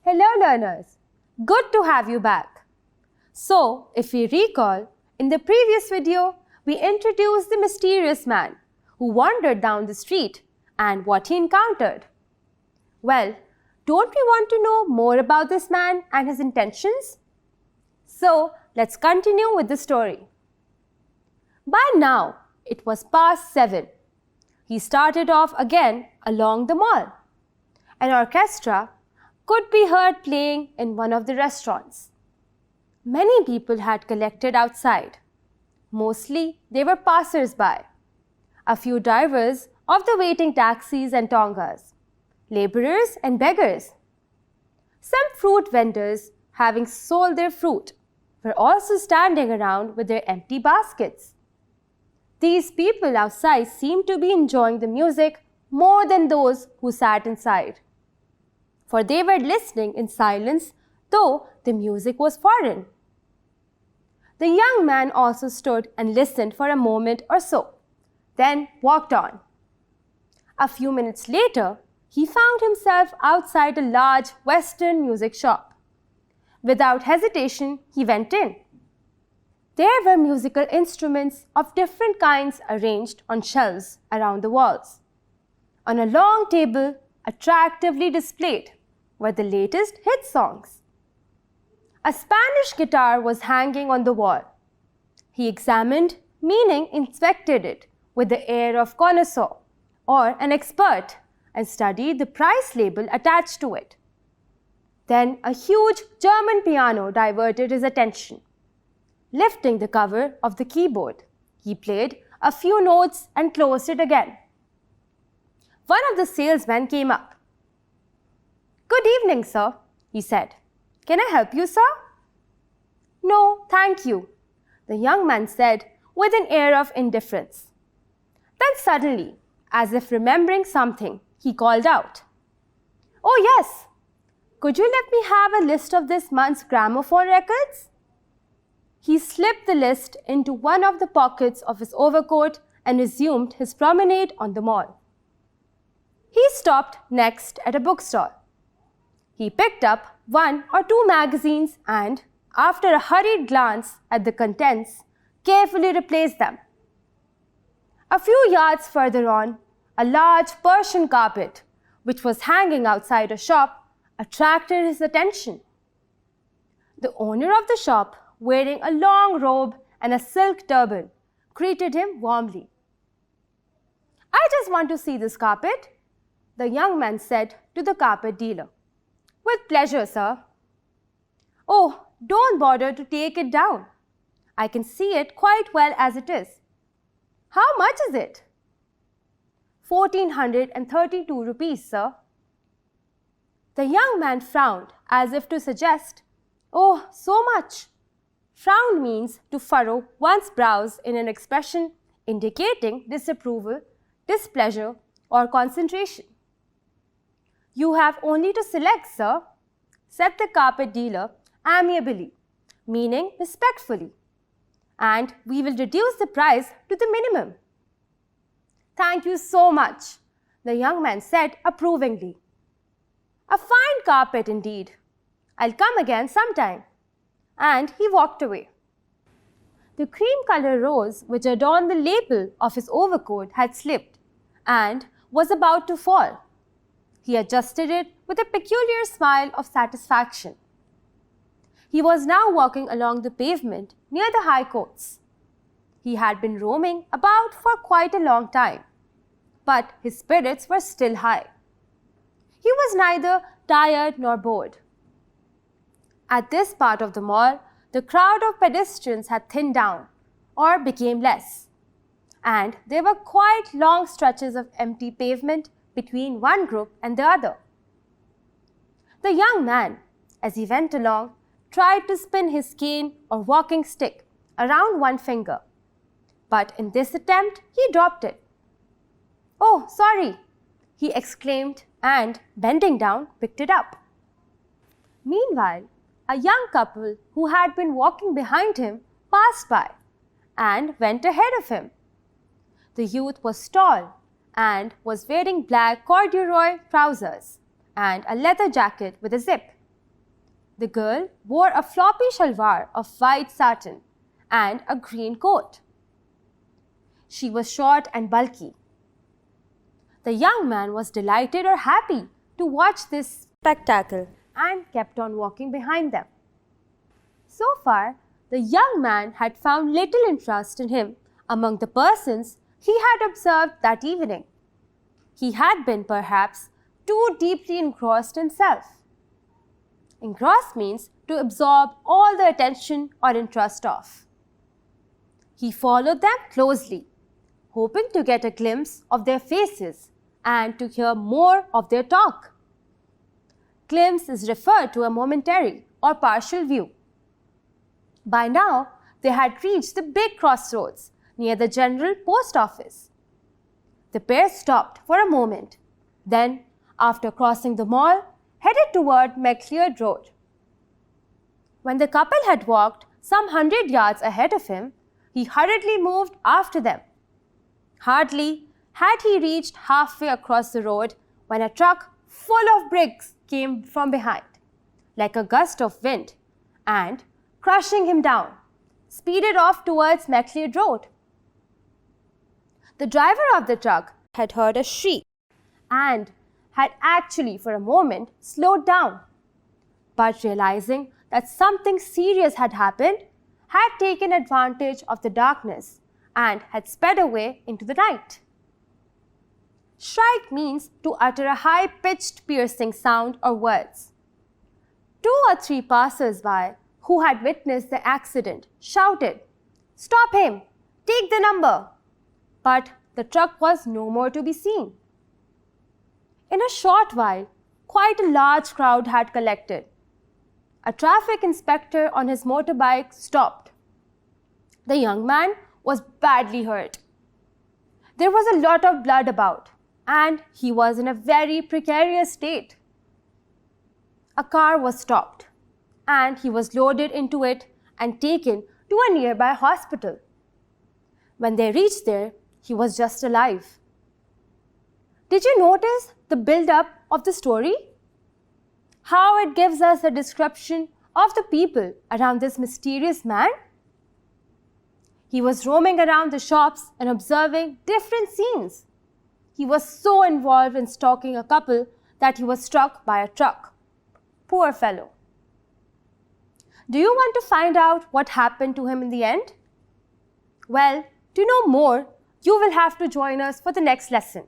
Hello learners, good to have you back. So, if we recall, in the previous video, we introduced the mysterious man who wandered down the street and what he encountered. Well, don't we want to know more about this man and his intentions? So, let's continue with the story. By now, it was past 7. He started off again along the mall. An orchestra could be heard playing in one of the restaurants. Many people had collected outside. Mostly, they were passers-by. A few drivers of the waiting taxis and tongas, laborers and beggars. Some fruit vendors, having sold their fruit, were also standing around with their empty baskets. These people outside seemed to be enjoying the music more than those who sat inside, for they were listening in silence, though the music was foreign. The young man also stood and listened for a moment or so, then walked on. A few minutes later, he found himself outside a large Western music shop. Without hesitation, he went in. There were musical instruments of different kinds arranged on shelves around the walls. On a long table, attractively displayed, were the latest hit songs. A Spanish guitar was hanging on the wall. He examined, meaning inspected it, with the air of connoisseur or an expert, and studied the price label attached to it. Then a huge German piano diverted his attention. Lifting the cover of the keyboard, he played a few notes and closed it again. One of the salesmen came up. "Good evening, sir," he said. "Can I help you, sir?" "No, thank you," the young man said with an air of indifference. Then suddenly, as if remembering something, he called out, "Oh yes, could you let me have a list of this month's gramophone records?" He slipped the list into one of the pockets of his overcoat and resumed his promenade on the mall. He stopped next at a bookstore. He picked up 1 or 2 magazines and, after a hurried glance at the contents, carefully replaced them. A few yards further on, a large Persian carpet, which was hanging outside a shop, attracted his attention. The owner of the shop, wearing a long robe and a silk turban, greeted him warmly. "I just want to see this carpet," the young man said to the carpet dealer. "With pleasure, sir." "Oh, don't bother to take it down. I can see it quite well as it is. How much is it?" 1,432 rupees, sir." The young man frowned as if to suggest, "Oh, so much." Frown means to furrow one's brows in an expression indicating disapproval, displeasure, or concentration. "You have only to select, sir," said the carpet dealer amiably, meaning respectfully, "and we will reduce the price to the minimum." "Thank you so much," the young man said approvingly. "A fine carpet indeed. I'll come again sometime." And he walked away. The cream-colored rose which adorned the lapel of his overcoat had slipped and was about to fall. He adjusted it with a peculiar smile of satisfaction. He was now walking along the pavement near the High Courts. He had been roaming about for quite a long time, but his spirits were still high. He was neither tired nor bored. At this part of the mall, the crowd of pedestrians had thinned down or became less, and there were quite long stretches of empty pavement between one group and the other. The young man, as he went along, tried to spin his cane or walking stick around one finger, but in this attempt he dropped it. "Oh, sorry," he exclaimed and, bending down, picked it up. Meanwhile, a young couple who had been walking behind him passed by and went ahead of him. The youth was tall and was wearing black corduroy trousers and a leather jacket with a zip. The girl wore a floppy shalwar of white satin and a green coat. She was short and bulky. The young man was delighted or happy to watch this spectacle and kept on walking behind them. So far, the young man had found little interest in him among the persons he had observed that evening. He had been perhaps too deeply engrossed in self. Engrossed means to absorb all the attention or interest of. He followed them closely, hoping to get a glimpse of their faces and to hear more of their talk. Glimpse is referred to a momentary or partial view. By now, they had reached the big crossroads near the General Post Office. The pair stopped for a moment. Then, after crossing the mall, headed toward McLeod Road. When the couple had walked some 100 yards ahead of him, he hurriedly moved after them. Hardly had he reached halfway across the road when a truck full of bricks came from behind, like a gust of wind, and, crushing him down, speeded off towards McLeod Road. The driver of the truck had heard a shriek and had actually for a moment slowed down, but realizing that something serious had happened, had taken advantage of the darkness and had sped away into the night. Shriek means to utter a high-pitched piercing sound or words. 2 or 3 passers-by who had witnessed the accident shouted, "Stop him! Take the number!" But the truck was no more to be seen. In a short while, quite a large crowd had collected. A traffic inspector on his motorbike stopped. The young man was badly hurt. There was a lot of blood about, and he was in a very precarious state. A car was stopped, and he was loaded into it and taken to a nearby hospital. When they reached there, he was just alive. Did you notice the build-up of the story? How it gives us a description of the people around this mysterious man? He was roaming around the shops and observing different scenes. He was so involved in stalking a couple that he was struck by a truck. Poor fellow. Do you want to find out what happened to him in the end? Well, to know more, you will have to join us for the next lesson.